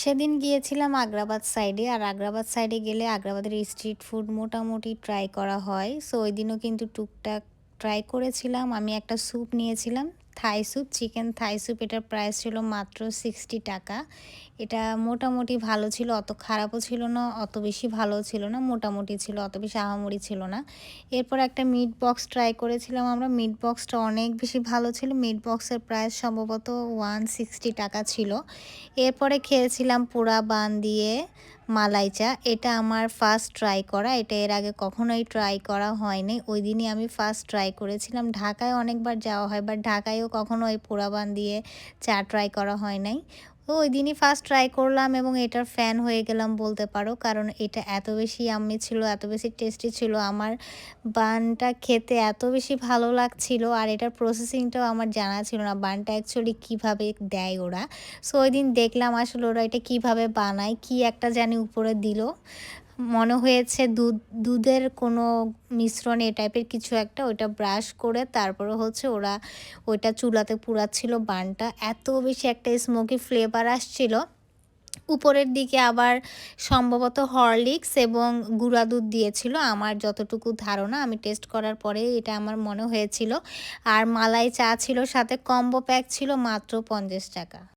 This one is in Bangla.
সেদিন গিয়েছিলাম আগ্রাবাদ সাইডে। আর আগ্রাবাদ সাইডে গেলে আগ্রাবাদের স্ট্রিট ফুড মোটামুটি ট্রাই করা হয়। সো ওইদিনও কিন্তু টুকটাক ট্রাই করেছিলাম। আমি একটা স্যুপ নিয়েছিলাম, Thai soup, chicken Thai soup. এটার প্রাইস ছিল মাত্র 60 টাকা। এটা মোটামুটি ভালো ছিল, অত খারাপও ছিল না, অত বেশি ভালোও ছিল না, মোটামুটি ছিল, অত বেশি আহামরি ছিল না। এরপর একটা মিট বক্স ট্রাই করেছিলাম আমরা। মিট বক্সটা অনেক বেশি ভালো ছিল। মিট বক্সের প্রাইস সম্ভবত 160 টাকা ছিল। এরপরে খেয়েছিলাম পোড়া বান দিয়ে মালাই চা। এটা আমার ফার্স্ট ট্রাই করা। এটা এর আগে কখনোই ট্রাই করা হয়নি। ওইদিনই আমি ফার্স্ট ট্রাই করেছিলাম। ঢাকায় অনেকবার যাওয়া হয়, বাট ঢাকায়ও কখনো এই পোড়া বান দিয়ে চা ট্রাই করা হয় নাই। তো ওইদিনই ফার্স্ট ট্রাই করলাম এবং এটার ফ্যান হয়ে গেলাম বলতে পারো। কারণ এটা এত বেশি ইয়াম্মি ছিল, এত বেশি টেস্টি ছিল। আমার বানটা খেতে এত বেশি ভালো লাগছিল, আর এটার প্রসেসিংটাও আমার জানা ছিল না। বানটা অ্যাকচুয়ালি কীভাবে দেয় ওরা। সো ওইদিন দেখলাম আসলে ওরা এটা কিভাবে বানায়, কি একটা জানি উপরে দিল। মনে হয়েছে দুধের কোনো মিশ্রণ এ টাইপের কিছু একটা, ওইটা ব্রাশ করে তারপরে হচ্ছে ওরা ওইটা চুলাতে পুড়াচ্ছিল বানটা। এত বেশি একটা স্মোকি ফ্লেভার আসছিল। উপরের দিকে আবার সম্ভবত হরলিক্স এবং গুঁড়া দুধ দিয়েছিল, আমার যতটুকু ধারণা। আমি টেস্ট করার পরে এটা আমার মনে হয়েছিল। আর মালাই চা ছিল, সাথে কম্বো প্যাক ছিল মাত্র 50 টাকা।